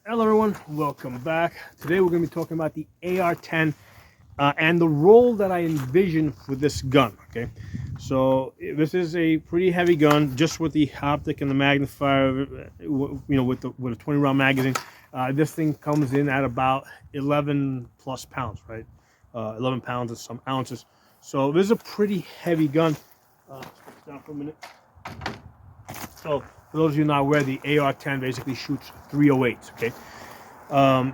Hello everyone, welcome back. Today we're going to be talking about the AR-10 and the role that I envision for this gun. Okay, so this is a pretty heavy gun, just with the optic and the magnifier. With a 20 round magazine. This thing comes in at about 11 plus pounds, right? 11 pounds and some ounces. So this is a pretty heavy gun. Let's put this down for a minute. So for those of you not aware, the AR-10 basically shoots 308s. Okay.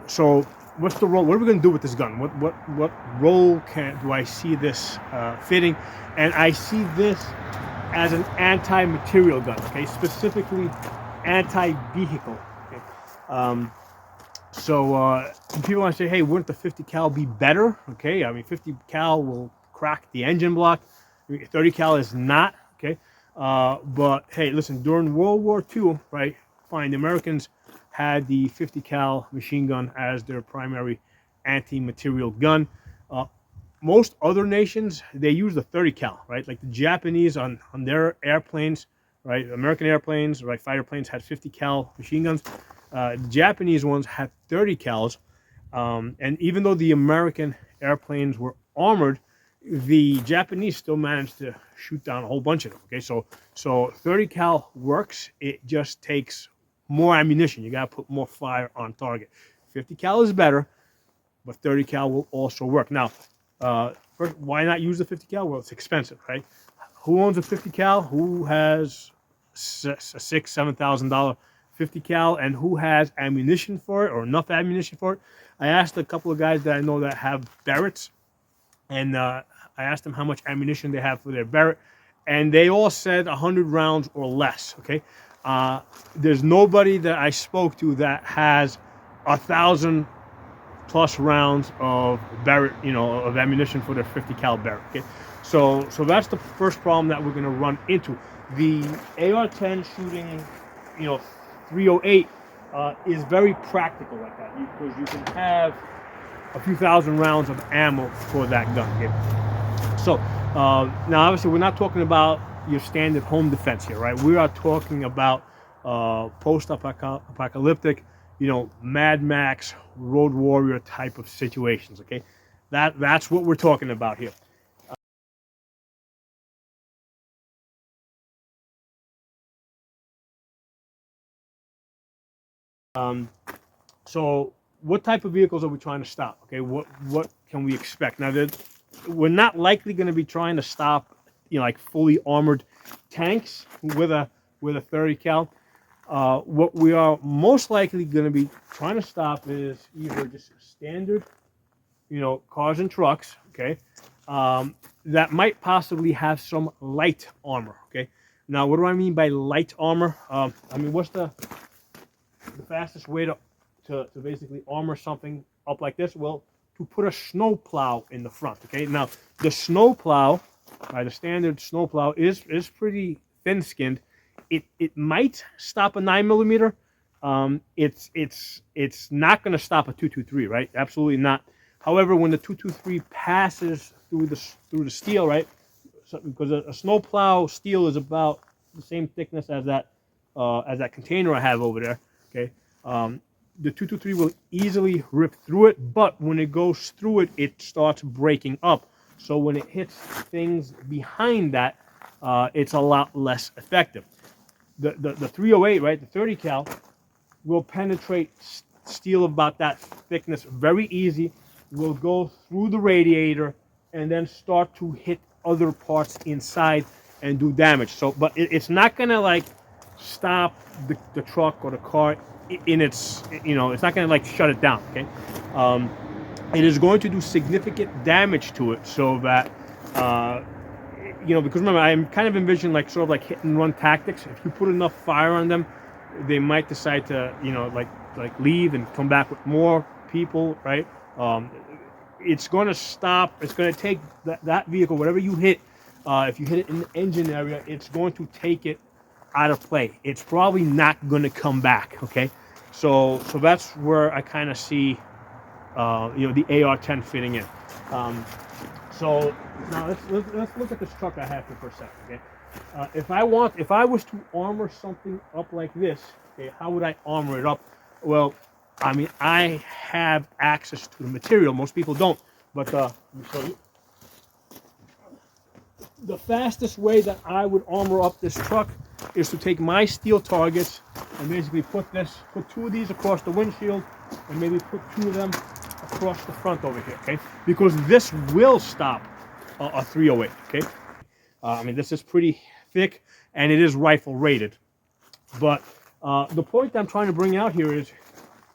So what's the role? What are we going to do with this gun? What role do I see this fitting? And I see this as an anti-material gun. Okay, specifically anti-vehicle. Okay. People want to say, hey, wouldn't the 50 cal be better? Okay, I mean 50 cal will crack the engine block. 30 cal is not. Okay. But hey, listen, during World War II, right, fine, the Americans had the 50 cal machine gun as their primary anti-material gun. Most other nations, they use the 30 cal, right? Like the Japanese on their airplanes, right? American airplanes, right? Fighter planes had 50 cal machine guns. The Japanese ones had 30 cals. And even though the American airplanes were armored, the Japanese still managed to shoot down a whole bunch of them. Okay, so 30 cal works. It just takes more ammunition. You got to put more fire on target. 50 cal is better, but 30 cal will also work. Now, first, why not use the 50 cal? Well, it's expensive, right? Who owns a 50 cal? Who has a $6,000-$7,000 50 cal, and who has ammunition for it or enough ammunition for it? I asked a couple of guys that I know that have Barretts, and I asked them how much ammunition they have for their Barrett, and they all said 100 rounds or less. Okay, there's nobody that I spoke to that has 1,000 plus rounds of Barrett, of ammunition for their 50 cal Barrett. Okay, so that's the first problem that we're going to run into. The AR-10 shooting, 308 is very practical like that, because you can have a few thousand rounds of ammo for that gun. Okay? So now, obviously, we're not talking about your standard home defense here, right? We are talking about post-apocalyptic, Mad Max, Road Warrior type of situations. Okay, that's what we're talking about here. So what type of vehicles are we trying to stop? Okay, what can we expect? Now, we're not likely going to be trying to stop, like fully armored tanks with a 30 cal. What we are most likely going to be trying to stop is either just standard, cars and trucks. Okay, that might possibly have some light armor. Okay, now what do I mean by light armor? I mean, what's the fastest way to basically armor something up like this? Well, to put a snow plow in the front. Okay, now the snow plow, the standard snow plow is pretty thin-skinned. It might stop a 9mm. It's not going to stop a 223, right? Absolutely not. However, when the 223 passes through the steel, right? So, because a snow plow steel is about the same thickness as that container I have over there. Okay, the 223 will easily rip through it, but when it goes through it, it starts breaking up. So when it hits things behind that, it's a lot less effective. The 308, right, the 30 cal, will penetrate steel about that thickness very easy, will go through the radiator, and then start to hit other parts inside and do damage. So, but it's not gonna like stop the truck or the car in its, it's not gonna like shut it down. Okay, it is going to do significant damage to it, so that because remember, I'm kind of envisioning like sort of like hit and run tactics. If you put enough fire on them, they might decide to like leave and come back with more people, right? It's going to stop. It's going to take that vehicle, whatever you hit. If you hit it in the engine area, it's going to take it out of play. It's probably not going to come back. Okay, so that's where I kind of see the AR-10 fitting in. So now let's look at this truck I have for a second. Okay, if I was to armor something up like this, okay, how would I armor it up? Well, I mean, I have access to the material. Most people don't. But let me show you. The fastest way that I would armor up this truck is to take my steel targets and basically put two of these across the windshield and maybe put two of them across the front over here, okay? Because this will stop a 308, okay? I mean, this is pretty thick and it is rifle rated. But the point I'm trying to bring out here is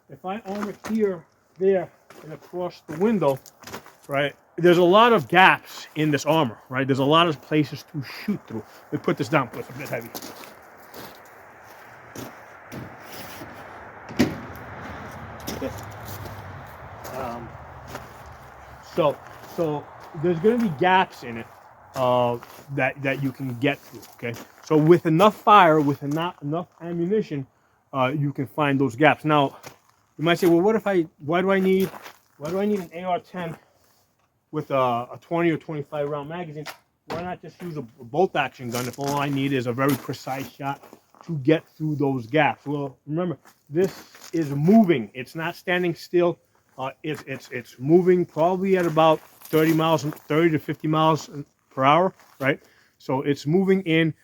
if I armor here, there, and across the window, right? There's a lot of gaps in this armor, right? There's a lot of places to shoot through. Let me put this down because it's a bit heavy. Okay. So there's going to be gaps in it that you can get through. Okay. So with enough fire, with enough ammunition, you can find those gaps. Now, you might say, well, why do I need an AR-10 with a 20 or 25 round magazine? Why not just use a bolt action gun if all I need is a very precise shot to get through those gaps? Well, remember, this is moving. It's not standing still. It's moving probably at about 30 to 50 miles per hour, right? So it's moving in.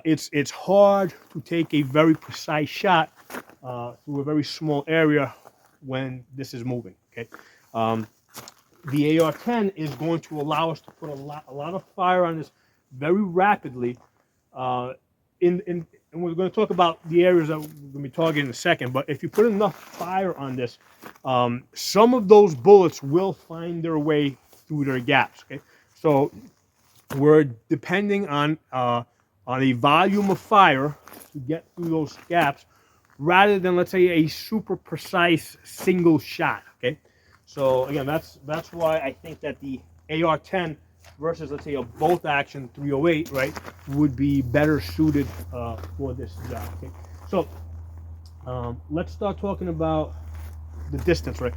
It's hard to take a very precise shot through a very small area when this is moving. Okay. The AR-10 is going to allow us to put a lot of fire on this very rapidly. And we're going to talk about the areas that we're going to be targeting in a second. But if you put enough fire on this, some of those bullets will find their way through their gaps. Okay, so we're depending on a volume of fire to get through those gaps, rather than, let's say, a super precise single shot. Okay. So again, that's why I think that the AR-10 versus, let's say, a bolt action 308, right, would be better suited for this job. Okay. So let's start talking about the distance, right?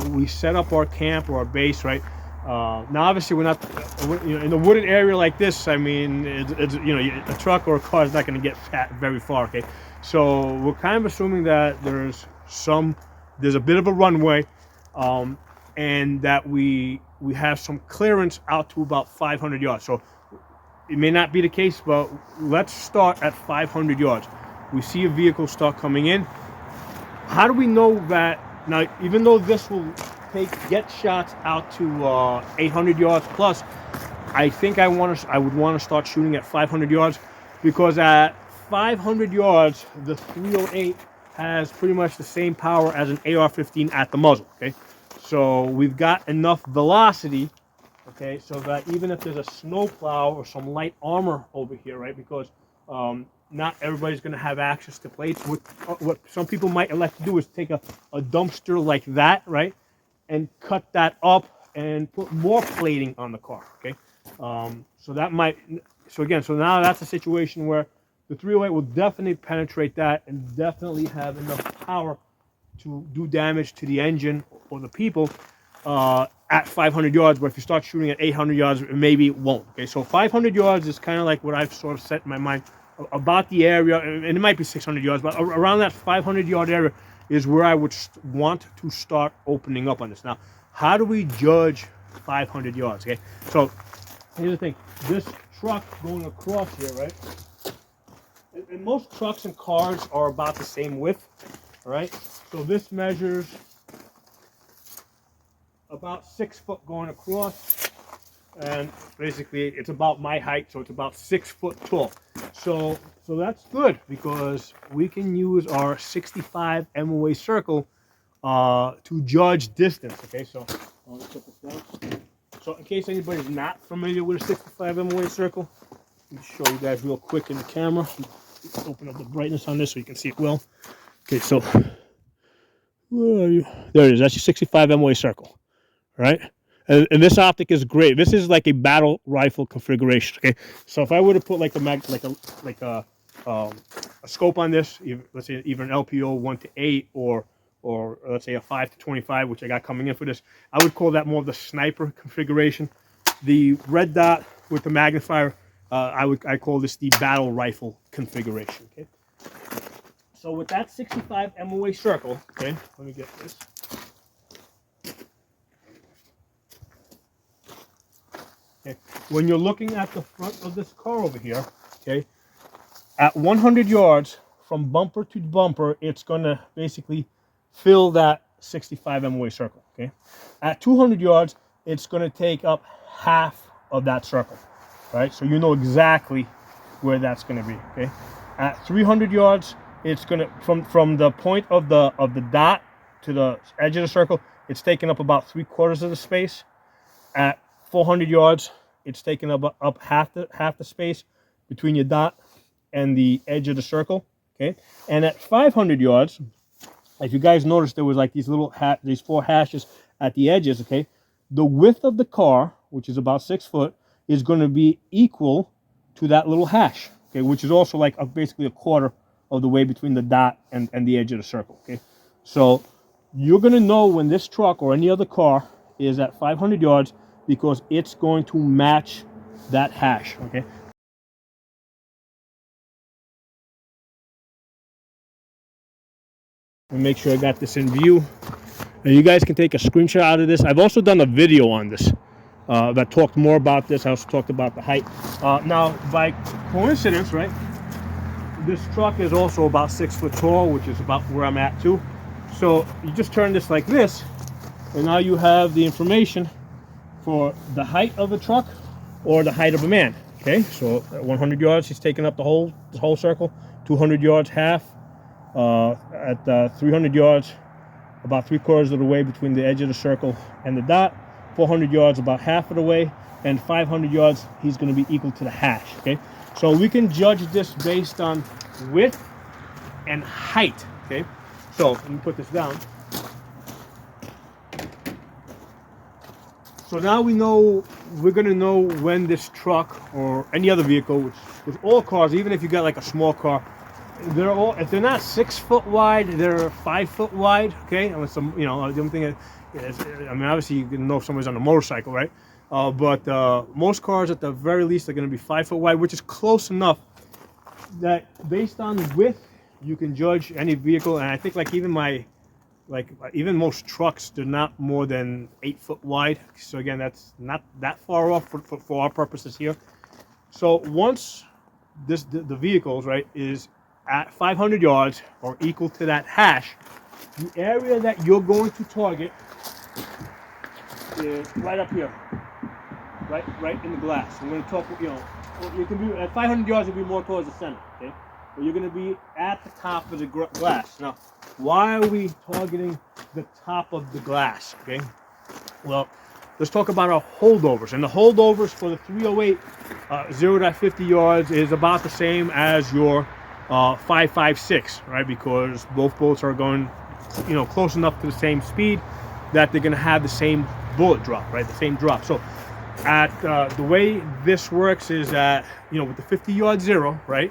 We set up our camp or our base, right? Now, obviously, we're not, in a wooded area like this. I mean, it's a truck or a car is not going to get very far. Okay. So we're kind of assuming that there's a bit of a runway, and that we have some clearance out to about 500 yards. So it may not be the case, but let's start at 500 yards. We see a vehicle start coming in. How do we know that? Now, even though this will get shots out to 800 yards plus, I think I would want to start shooting at 500 yards, because at 500 yards, the 308 has pretty much the same power as an AR-15 at the muzzle. Okay, so we've got enough velocity, okay, so that even if there's a snowplow or some light armor over here, right, because not everybody's going to have access to plates. What some people might elect to do is take a dumpster like that, right, and cut that up and put more plating on the car. Okay, so now that's a situation where the 308 will definitely penetrate that and definitely have enough power to do damage to the engine or the people at 500 yards. But if you start shooting at 800 yards, maybe it won't. Okay, so 500 yards is kind of like what I've sort of set in my mind about the area, and it might be 600 yards, but around that 500 yard area is where I would want to start opening up on this. Now, how do we judge 500 yards? Okay, so here's the thing. This truck going across here, right? And most trucks and cars are about the same width, all right? So this measures about 6 foot going across, and basically it's about my height, so it's about 6 foot tall. So that's good, because we can use our 65 MOA circle to judge distance. Okay, so let's put this down. So in case anybody's not familiar with a 65 MOA circle, let me show you guys real quick in the camera. Open up the brightness on this so you can see it well. Okay, so where are you? There it is. That's your 65 MOA circle, right? And this optic is great. This is like a battle rifle configuration. Okay, so if I were to put like a scope on this, let's say either an LPO 1-8 or let's say a 5-25, which I got coming in for this, I would call that more of the sniper configuration. The red dot with the magnifier, I call this the battle rifle configuration. Okay, So with that 65 MOA circle, okay, let me get this. Okay, when you're looking at the front of this car over here, okay, at 100 yards from bumper to bumper, it's gonna basically fill that 65 MOA circle, okay? At 200 yards, it's gonna take up half of that circle, right? So you know exactly where that's gonna be, okay? At 300 yards, it's gonna, from the point of the dot to the edge of the circle, it's taking up about 3/4 of the space. At 400 yards, it's taking up half the space between your dot and the edge of the circle, okay? And at 500 yards, if you guys noticed, there was like these little these 4 hashes at the edges, okay? The width of the car, which is about 6 foot, is going to be equal to that little hash, okay? Which is also like basically 1/4 of the way between the dot and the edge of the circle, okay? So you're going to know when this truck or any other car is at 500 yards because it's going to match that hash, okay? And make sure I got this in view. Now you guys can take a screenshot out of this. I've also done a video on this that talked more about this. I also talked about the height. Now, by coincidence, right, this truck is also about 6 foot tall, which is about where I'm at too. So you just turn this like this, and now you have the information for the height of a truck or the height of a man. Okay, so at 100 yards, he's taking up the whole circle. 200 yards, half. At 300 yards, about 3/4 of the way between the edge of the circle and the dot. 400 yards, about half of the way. And 500 yards, he's going to be equal to the hash. Okay, so we can judge this based on width and height. Okay, so let me put this down. So now we're going to know when this truck or any other vehicle, which with all cars, even if you got like a small car, they're all, if they're not 6 foot wide, they're 5 foot wide, okay? Unless some, the only thing is, I mean, obviously you can know if somebody's on a motorcycle, right? But most cars at the very least are going to be 5 foot wide, which is close enough that based on width, you can judge any vehicle. And I think like even most trucks, they're not more than 8 foot wide. So again, that's not that far off for our purposes here. So once the vehicles, right, is at 500 yards or equal to that hash, the area that you're going to target is right up here, right in the glass. I'm going to talk, you can be at 500 yards, you'll be more towards the center, okay? But you're going to be at the top of the glass. Now, why are we targeting the top of the glass, okay? Well, let's talk about our holdovers. And the holdovers for the 308 0.50 yards is about the same as your 5.56, right? Because both bullets are going, close enough to the same speed that they're going to have the same bullet drop, right? The same drop. So at the way this works is that, with the 50-yard zero, right?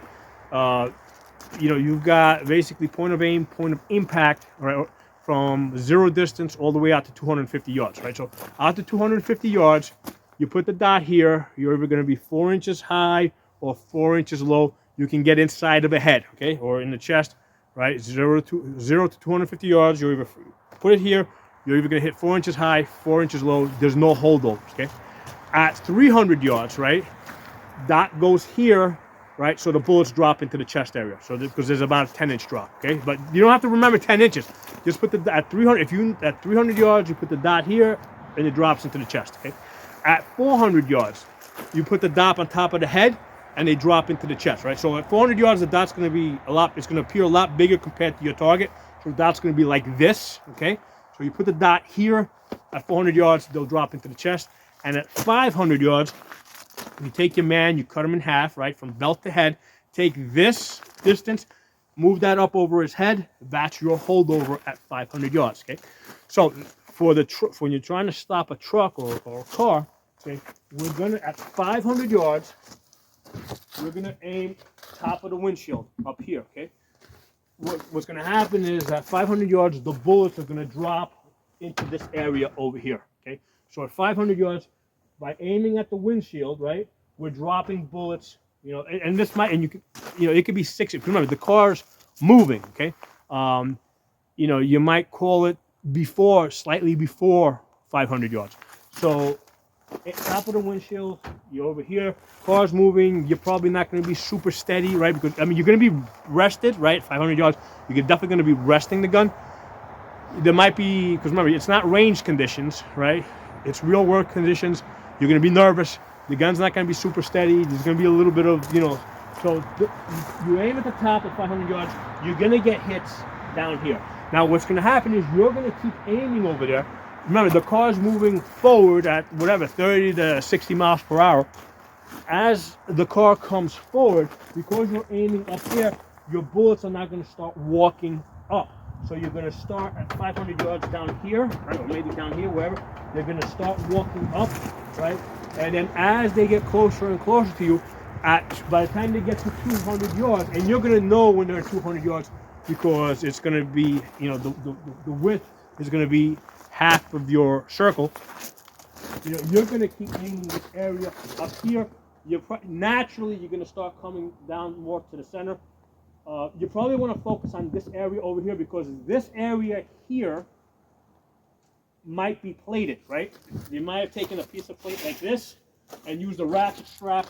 You've got basically point of aim, point of impact, right? From zero distance all the way out to 250 yards, right? So out to 250 yards, you put the dot here. You're either going to be 4 inches high or 4 inches low. You can get inside of a head, okay, or in the chest, right? 0 to 250 yards. You either put it here. You're either going to hit 4 inches high, 4 inches low. There's no holdovers, okay? At 300 yards, right? Dot goes here, right? So the bullets drop into the chest area. So because there's about a 10-inch drop, okay? But you don't have to remember 10 inches. Just put at 300. If you at 300 yards, you put the dot here, and it drops into the chest, okay? At 400 yards, you put the dot on top of the head, and they drop into the chest, right? So at 400 yards, the dot's going to be it's going to appear a lot bigger compared to your target. So the dot's going to be like this, okay? So you put the dot here. At 400 yards, they'll drop into the chest. And at 500 yards, you take your man, you cut him in half, right? From belt to head. Take this distance, move that up over his head. That's your holdover at 500 yards, okay? So for when you're trying to stop a truck or a car, okay, we're going to, at 500 yards, we're going to aim top of the windshield up here, okay? What's going to happen is at 500 yards, the bullets are going to drop into this area over here, okay? So at 500 yards, by aiming at the windshield, right, we're dropping bullets, and this might, and you could, it could be 6. Remember, the cars moving. Okay, you know, you might call it slightly before 500 yards. So at top of the windshield, you're over here, car's moving, you're probably not going to be super steady, right? Because, I mean, you're going to be rested, right? 500 yards, you're definitely going to be resting the gun. There might be, because remember, it's not range conditions, right? It's real work conditions. You're going to be nervous. The gun's not going to be super steady. There's going to be a little bit of, you know, so you aim at the top at 500 yards, you're going to get hits down here. Now, what's going to happen is you're going to keep aiming over there. Remember, the car's moving forward at whatever, 30 to 60 miles per hour. As the car comes forward, because you're aiming up here, your bullets are not going to start walking up. So you're going to start at 500 yards down here, right, or maybe down here, wherever. They're going to start walking up, right? And then as they get closer and closer to you, by the time they get to 200 yards, and you're going to know when they're at 200 yards because it's going to be, you know, the width is going to be half of your circle. You know, you're going to keep aiming this area up here. Naturally, you're going to start coming down more to the center. You probably want to focus on this area over here because this area here might be plated, right? You might have taken a piece of plate like this and used a ratchet strap.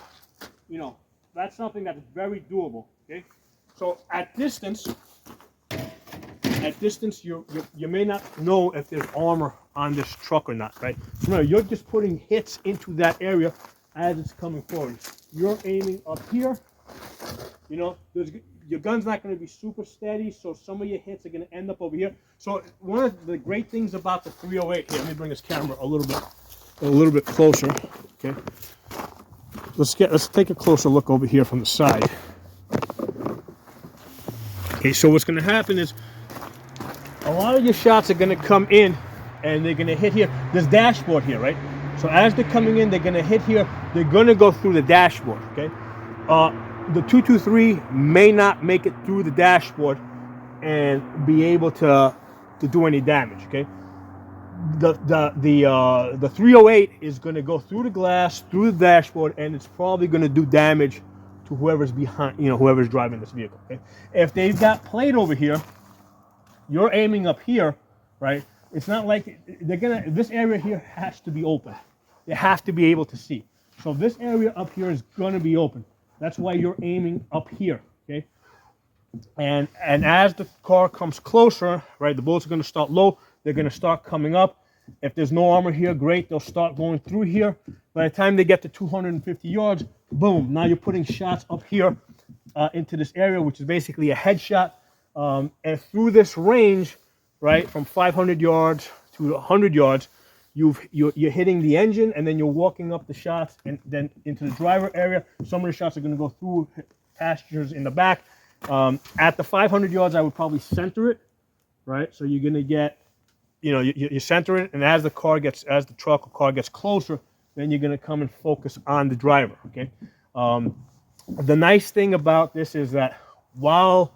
You know, that's something that's very doable, okay? So at distance, you may not know if there's armor on this truck or not, right? So remember, you're just putting hits into that area as it's coming forward. You're aiming up here. You know, your gun's not going to be super steady, so some of your hits are going to end up over here. So one of the great things about the 308 here, let me bring this camera a little bit closer. Okay, let's take a closer look over here from the side. Okay, so what's going to happen is a lot of your shots are going to come in and they're going to hit here. There's dashboard here, right? So as they're coming in, they're going to hit here. They're going to go through the dashboard, okay? The 223 may not make it through the dashboard and be able to do any damage, okay? The 308 is going to go through the glass, through the dashboard, and it's probably going to do damage to whoever's behind, you know, whoever's driving this vehicle, okay? If they've got plate over here, you're aiming up here, right? It's not like this area here has to be open. They have to be able to see. So this area up here is going to be open. That's why you're aiming up here, okay? And as the car comes closer, right, the bullets are going to start low. They're going to start coming up. If there's no armor here, great. They'll start going through here. By the time they get to 250 yards, boom, now you're putting shots up here into this area, which is basically a headshot. And through this range, right, from 500 yards to 100 yards, you're hitting the engine, and then you're walking up the shots and then into the driver area. Some of the shots are going to go through passengers in the back. At the 500 yards, I would probably center it, right? So you're going to get, you know, you center it, and as the truck or car gets closer, then you're going to come and focus on the driver, okay? The nice thing about this is that while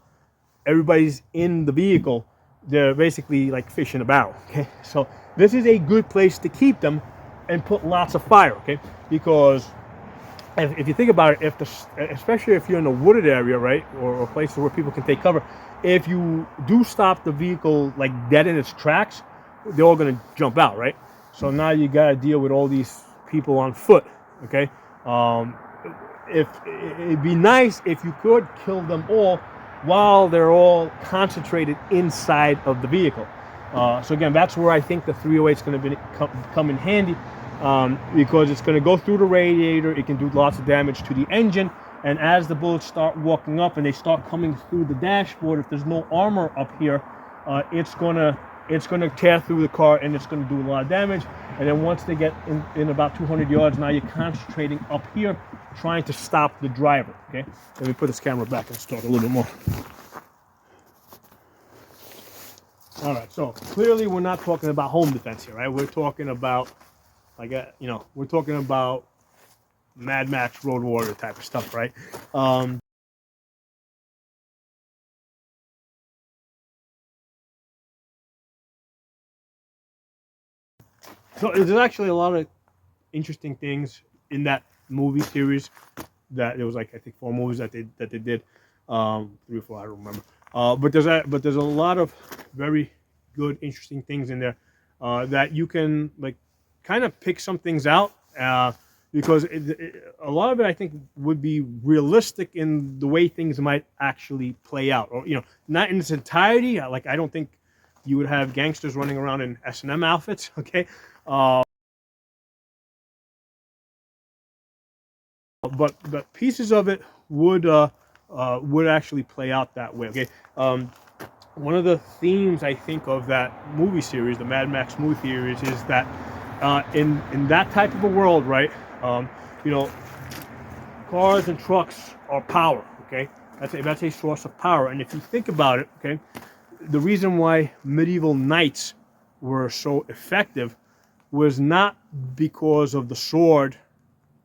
everybody's in the vehicle, they're basically like fish in a barrel, okay? So this is a good place to keep them and put lots of fire, okay? Because if you think about it, especially if you're in a wooded area, right, or places where people can take cover, if you do stop the vehicle like dead in its tracks, they're all going to jump out, right? So now you got to deal with all these people on foot, okay? If it'd be nice if you could kill them all while they're all concentrated inside of the vehicle. So again, that's where I think the 308 is going to come in handy, because it's going to go through the radiator. It can do lots of damage to the engine, and as the bullets start walking up and they start coming through the dashboard, if there's no armor up here, it's going to tear through the car and it's going to do a lot of damage. And then once they get in about 200 yards, now you're concentrating up here, trying to stop the driver, okay? Let me put this camera back and talk a little bit more. All right, so clearly we're not talking about home defense here, right? We're talking about, like, we're talking about Mad Max Road Warrior type of stuff, right? So there's actually a lot of interesting things in that movie series. That there was, like, I think 4 movies that they did, 3 or 4, I don't remember. But there's a lot of very good, interesting things in there that you can like kind of pick some things out because a lot of it I think would be realistic in the way things might actually play out, or not in its entirety. Like I don't think you would have gangsters running around in S&M outfits, okay? But pieces of it would actually play out that way, okay? One of the themes I think of that movie series, the Mad Max movie series, is that in that type of a world, right? You know, cars and trucks are power, okay? That's a source of power, and if you think about it, okay, the reason why medieval knights were so effective was not because of the sword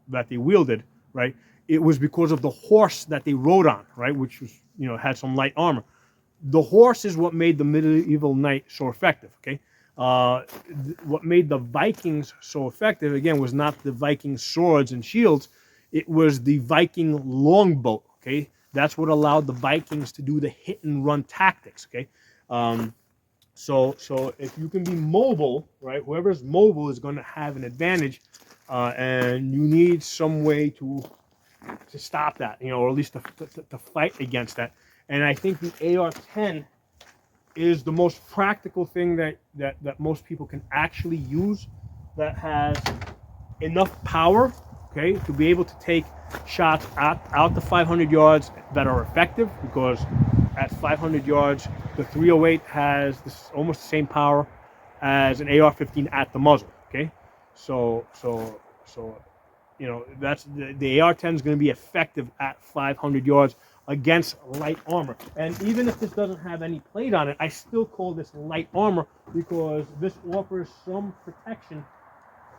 that they wielded, right? It was because of the horse that they rode on, right? Which was, had some light armor. The horse is what made the medieval knight so effective, okay? What made the Vikings so effective, again, was not the Viking swords and shields. It was the Viking longbow, okay? That's what allowed the Vikings to do the hit and run tactics, okay? So if you can be mobile, right? Whoever's mobile is going to have an advantage, and you need some way to stop that, or at least to fight against that. And I think the AR-10 is the most practical thing that most people can actually use, that has enough power, okay, to be able to take shots out to 500 yards that are effective, because at 500 yards, the 308 has almost the same power as an AR-15 at the muzzle, okay? So that's the AR-10 is going to be effective at 500 yards against light armor. And even if this doesn't have any plate on it, I still call this light armor because this offers some protection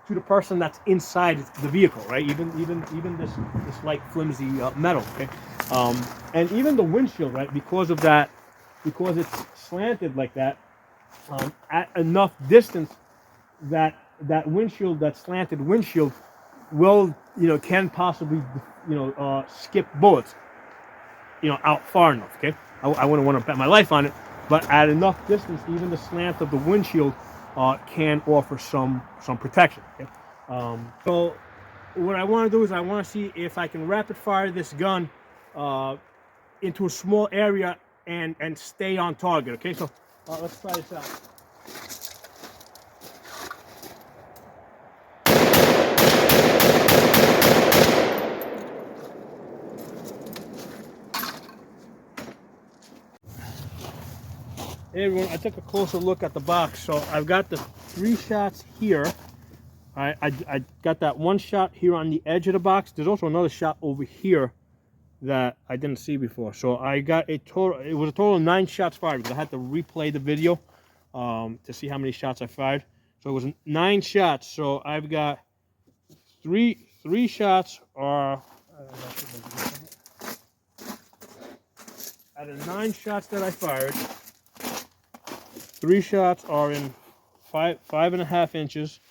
to the person that's inside the vehicle, right? Even this light flimsy metal, okay? And even the windshield, right? Because of that, because it's slanted like that, at enough distance, that windshield, that slanted windshield, will can possibly skip bullets out far enough, okay? I wouldn't want to bet my life on it, but at enough distance, even the slant of the windshield can offer some protection, okay? So what I want to do is I want to see if I can rapid fire this gun into a small area and stay on target, okay? So let's try this out. Hey everyone, I took a closer look at the box. So I've got the 3 shots here. I got that 1 shot here on the edge of the box. There's also another shot over here that I didn't see before. So I got it was a total of 9 shots fired, because I had to replay the video to see how many shots I fired. So it was 9 shots. So I've got three shots are out of 9 shots that I fired. 3 shots are in 5.5 inches,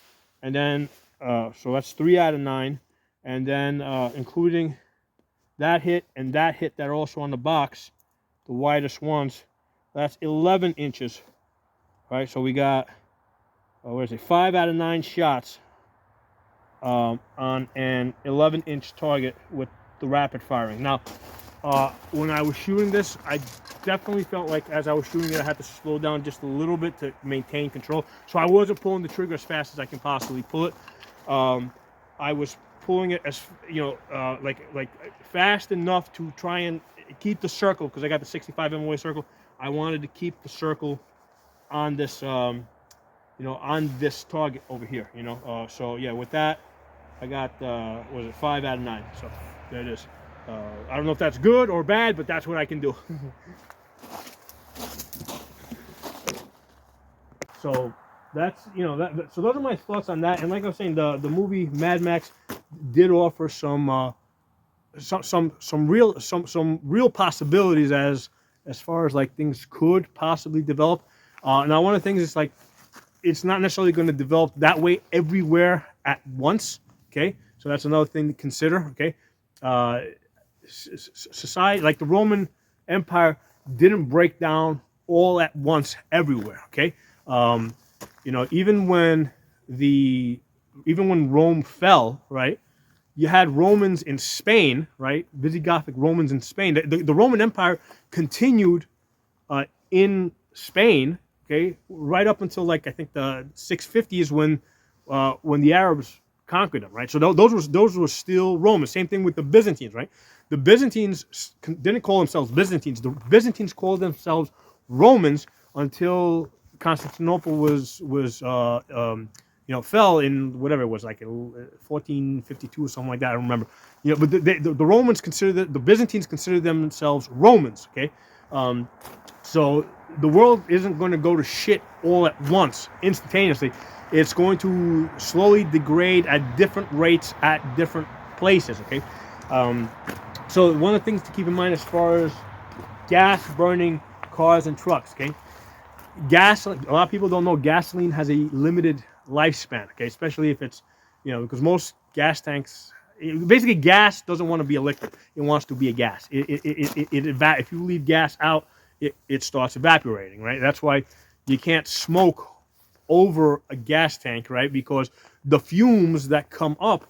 and then so that's 3 out of 9, and then including that hit and that hit that are also on the box, the widest ones, that's 11 inches. Right, so we got 5 out of 9 shots on an 11-inch target with the rapid firing. Now, when I was shooting this, I definitely felt like as I was shooting it, I had to slow down just a little bit to maintain control. So I wasn't pulling the trigger as fast as I can possibly pull it. I was pulling it as like fast enough to try and keep the circle, because I got the 65 MOA circle. I wanted to keep the circle on this on this target over here. So yeah, with that, I got 5 out of 9. So there it is. I don't know if that's good or bad, but that's what I can do. So that's so those are my thoughts on that. And like I was saying, the movie Mad Max did offer some real possibilities as far as like things could possibly develop. Now one of the things is like it's not necessarily going to develop that way everywhere at once. Okay, so that's another thing to consider. Okay. Society, like the Roman Empire, didn't break down all at once everywhere. Okay, um, even when Rome fell, right? You had Romans in Spain, right? Visigothic Romans in Spain. The Roman Empire continued in Spain, okay, right up until like I think the 650s when the Arabs conquered them, right? So those were still Romans. Same thing with the Byzantines, right? The Byzantines didn't call themselves Byzantines. The Byzantines called themselves Romans until Constantinople fell in whatever it was, like in 1452 or something like that. I don't remember. But the Romans the Byzantines considered themselves Romans. Okay, so the world isn't going to go to shit all at once, instantaneously. It's going to slowly degrade at different rates at different places. Okay, so one of the things to keep in mind as far as gas burning cars and trucks. Okay, gas. A lot of people don't know gasoline has a limited lifespan. Okay, especially if it's, because most gas tanks, basically gas doesn't want to be a liquid. It wants to be a gas. If you leave gas out, it starts evaporating. Right. That's why you can't smoke over a gas tank, right? Because the fumes that come up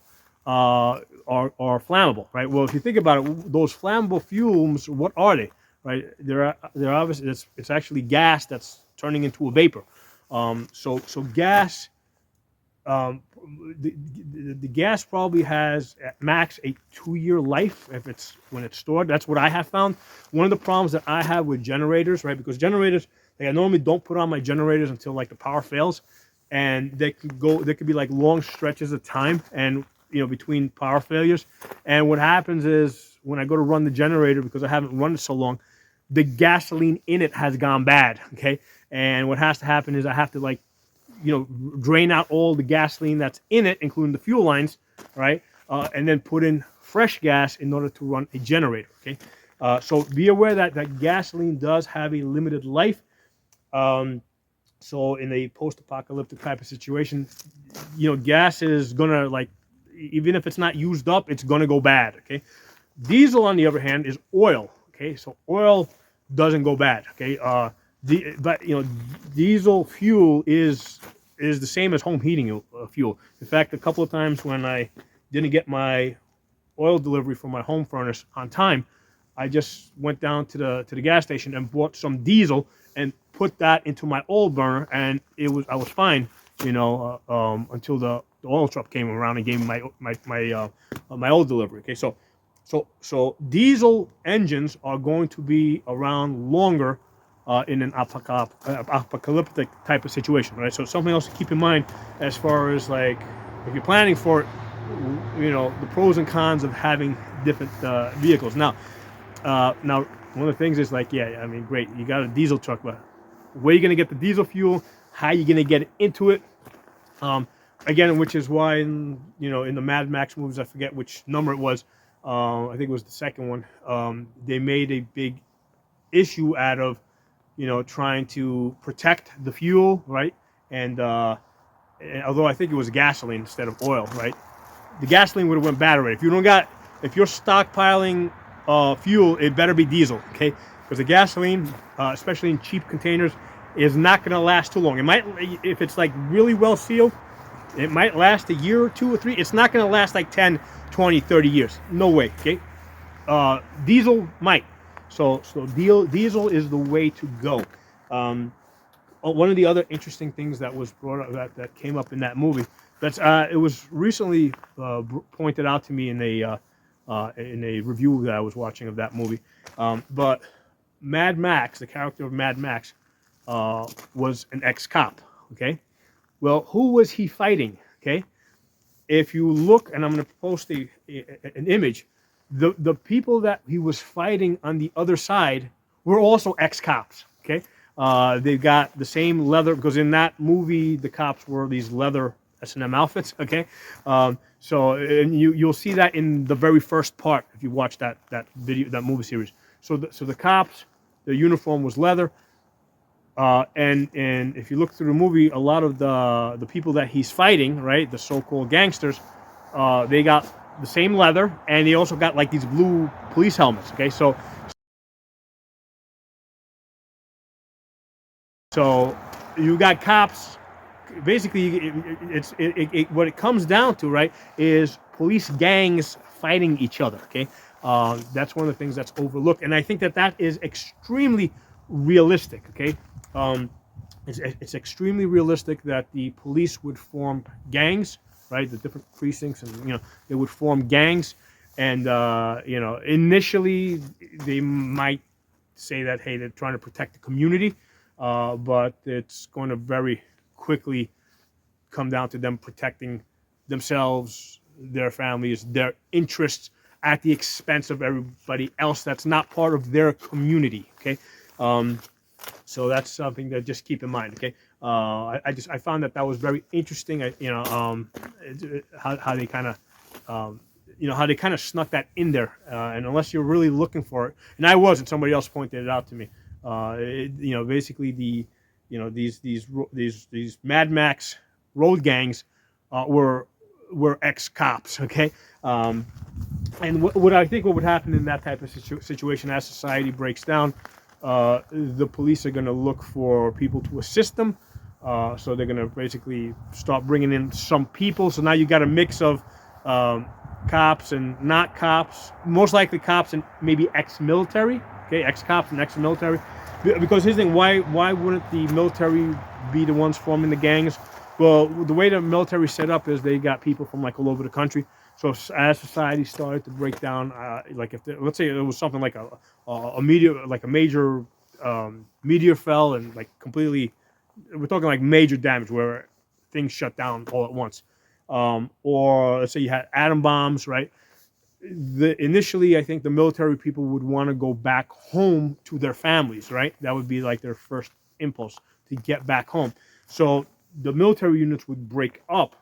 are flammable, right? Well, if you think about it, those flammable fumes, what are they, right? They're obviously it's actually gas that's turning into a vapor. So gas, um, the gas probably has at max a 2-year life if it's when it's stored. That's what I have found. One of the problems that I have with generators, right? Because generators, like I normally don't put on my generators until like the power fails, and there could be like long stretches of time and between power failures. And what happens is when I go to run the generator, because I haven't run it so long, the gasoline in it has gone bad. Okay, and what has to happen is I have to like drain out all the gasoline that's in it, including the fuel lines, right? And then put in fresh gas in order to run a generator. Okay, so be aware that gasoline does have a limited life. So in a post-apocalyptic type of situation, gas is gonna, like, even if it's not used up, it's gonna go bad. Okay, diesel on the other hand is oil. Okay, so oil doesn't go bad. Okay, but diesel fuel is the same as home heating fuel. In fact, a couple of times when I didn't get my oil delivery for my home furnace on time, I just went down to the gas station and bought some diesel and put that into my oil burner, and I was fine, until the oil truck came around and gave me my oil delivery. Okay, so diesel engines are going to be around longer in an apocalyptic type of situation, right? So something else to keep in mind as far as like if you're planning for it, the pros and cons of having different vehicles. Now, one of the things is like, yeah, I mean, great, you got a diesel truck, but where are you going to get the diesel fuel? How are you going to get into it? Again, which is why in the Mad Max movies, I forget which number it was. I think it was the second one. They made a big issue out of trying to protect the fuel, right? And although I think it was gasoline instead of oil, right? The gasoline would have went bad already. If you're stockpiling fuel, it better be diesel, okay? Because the gasoline, especially in cheap containers, is not going to last too long. It might, if it's like really well sealed, it might last a year or 2 or 3. It's not going to last like 10, 20, 30 years. No way, okay? Diesel might. So diesel is the way to go. One of the other interesting things that was brought up that came up in that movie, it was recently pointed out to me in a review that I was watching of that movie. But Mad Max, the character of Mad Max, was an ex-cop. Okay, well, who was he fighting? Okay, if you look, and I'm going to post an image, the people that he was fighting on the other side were also ex-cops. Okay, they've got the same leather, because in that movie the cops wore these leather S&M outfits. Okay, so and you'll see that in the very first part if you watch that movie series. So the cops, their uniform was leather. And if you look through the movie, a lot of the people that he's fighting, right, the so-called gangsters, they got the same leather, and they also got like these blue police helmets. Okay, so So you got cops. Basically, what it comes down to, right, is police gangs fighting each other. Okay, that's one of the things that's overlooked, and I think that that is extremely realistic. Okay, um, it's extremely realistic that the police would form gangs, right? The different precincts, and they would form gangs, and initially they might say that, hey, they're trying to protect the community, but it's going to very quickly come down to them protecting themselves, their families, their interests at the expense of everybody else that's not part of their community. Okay, so that's something to just keep in mind. Okay, I found that was very interesting. How they kind of how they kind of snuck that in there, and unless you're really looking for it, and I wasn't, somebody else pointed it out to me. Basically these Mad Max road gangs were ex cops. Okay, and what I think what would happen in that type of situation as society breaks down, the police are going to look for people to assist them. So they're going to basically start bringing in some people. So now you got a mix of cops and not cops, most likely cops and maybe ex-military. Okay, ex-cops and ex-military. Because here's the thing, why wouldn't the military be the ones forming the gangs? Well, the way the military set up is they got people from like all over the country. So as society started to break down, like let's say it was something like a major meteor fell and like completely, we're talking like major damage where things shut down all at once. Or let's say you had atom bombs, right? Initially, I think the military people would want to go back home to their families, right? That would be like their first impulse to get back home. So the military units would break up.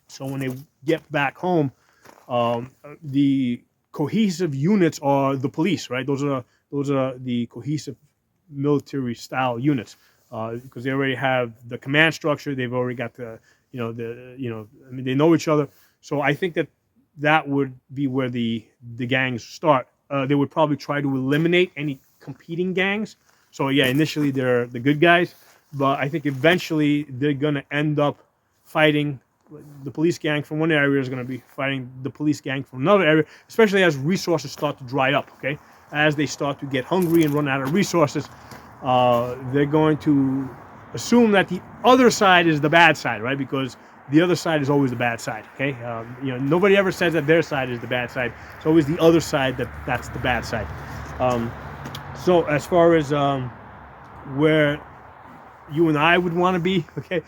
So when they get back home, the cohesive units are the police, right? Those are the cohesive military style units, because they already have the command structure. They've already got I mean, they know each other. So I think that would be where the gangs start. They would probably try to eliminate any competing gangs. So yeah, initially they're the good guys, but I think eventually they're gonna end up fighting. The police gang from one area is going to be fighting the police gang from another area, especially as resources start to dry up. Okay, as they start to get hungry and run out of resources, they're going to assume that the other side is the bad side, right? Because the other side is always the bad side. Okay, nobody ever says that their side is the bad side. It's always the other side that's the bad side. So as far as where you and I would want to be, okay.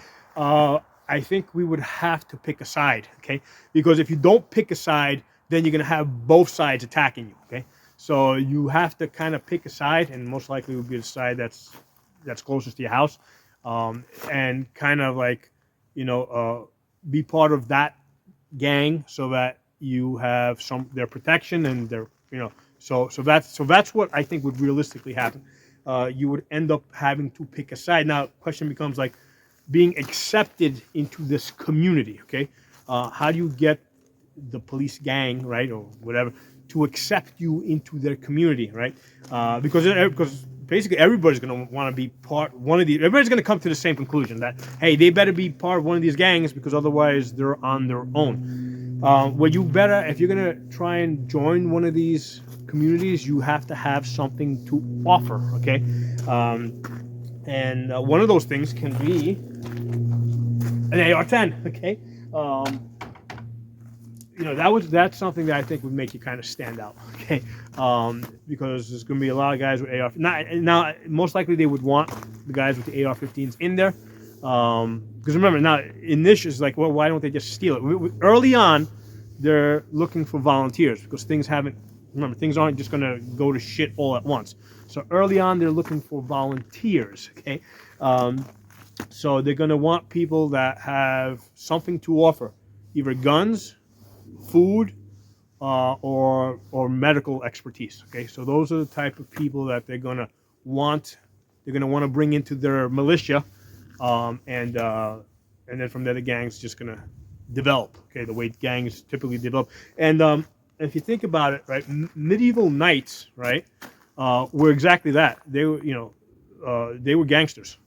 I think we would have to pick a side, okay? Because if you don't pick a side, then you're going to have both sides attacking you, okay? So you have to kind of pick a side, and most likely would be the side that's closest to your house, and kind of like, be part of that gang so that you have their protection and their, so that's what I think would realistically happen. You would end up having to pick a side. Now, question becomes like, being accepted into this community, okay? How do you get the police gang, right, or whatever, to accept you into their community, right? Because basically everybody's going to want to be part one of these. Everybody's going to come to the same conclusion that, hey, they better be part of one of these gangs because otherwise they're on their own. Well, you better, if you're going to try and join one of these communities, you have to have something to offer, okay? And one of those things can be an AR-10, okay? That's something that I think would make you kind of stand out, okay? Because there's going to be a lot of guys with AR. Now, most likely they would want the guys with the AR-15s in there. Because remember, now, initially, it's like, well, why don't they just steal it? Early on, they're looking for volunteers because things aren't just going to go to shit all at once. So early on, they're looking for volunteers, okay? So they're going to want people that have something to offer, either guns, food, or medical expertise, okay? So those are the type of people that they're going to want. They're going to want to bring into their militia, and then from there the gang's just going to develop, okay? The way gangs typically develop. And if you think about it, right, medieval knights, right, were exactly that. They were, they were gangsters.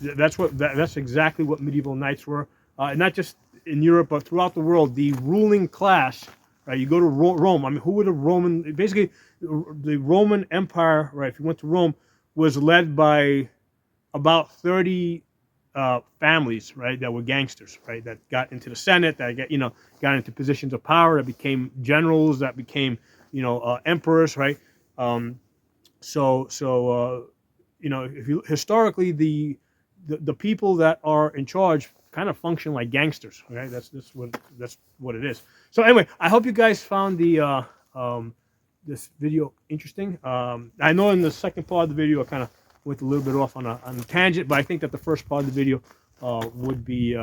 That's exactly what medieval knights were, not just in Europe but throughout the world. The ruling class, right? You go to Rome. I mean, who were the Roman? Basically, the Roman Empire, right? If you went to Rome, was led by about 30 families, right? That were gangsters, right? That got into the Senate, that got into positions of power, that became generals, that became emperors, right? If you historically the people that are in charge kind of function like gangsters, right? That's what it is. So anyway, I hope you guys found the this video interesting. I know in the second part of the video I kind of went a little bit off on a tangent, but I think that the first part of the video would be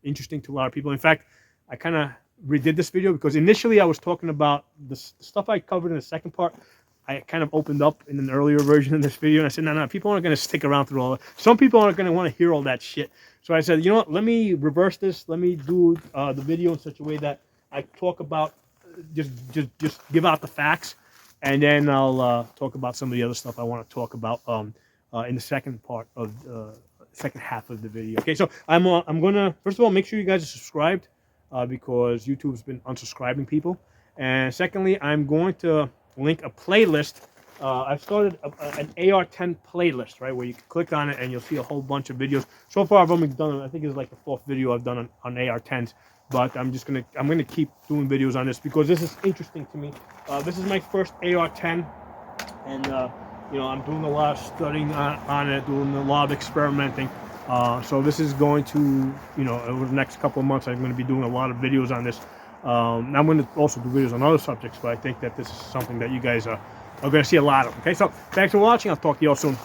interesting to a lot of people. In fact, I kind of redid this video because initially I was talking about the stuff I covered in the second part. I kind of opened up in an earlier version of this video, and I said, no, people aren't going to stick around through all that. Some people aren't going to want to hear all that shit. So I said, you know what, let me reverse this. Let me do the video in such a way that I talk about, just give out the facts, and then I'll talk about some of the other stuff I want to talk about in the second part of second half of the video. Okay, so I'm gonna, first of all, make sure you guys are subscribed because YouTube's been unsubscribing people, and secondly, I'm going to link a playlist. I've started an AR-10 playlist, right, where you can click on it and you'll see a whole bunch of videos. So far, I've only done, I think it's like the 4th video I've done on AR-10s, but I'm gonna keep doing videos on this because this is interesting to me. This is my first AR-10, and I'm doing a lot of studying on it, doing a lot of experimenting. So this is going to, over the next couple of months, I'm going to be doing a lot of videos on this. I'm going to also do videos on other subjects, but I think that this is something that you guys are going to see a lot of. Okay, so thanks for watching. I'll talk to you all soon.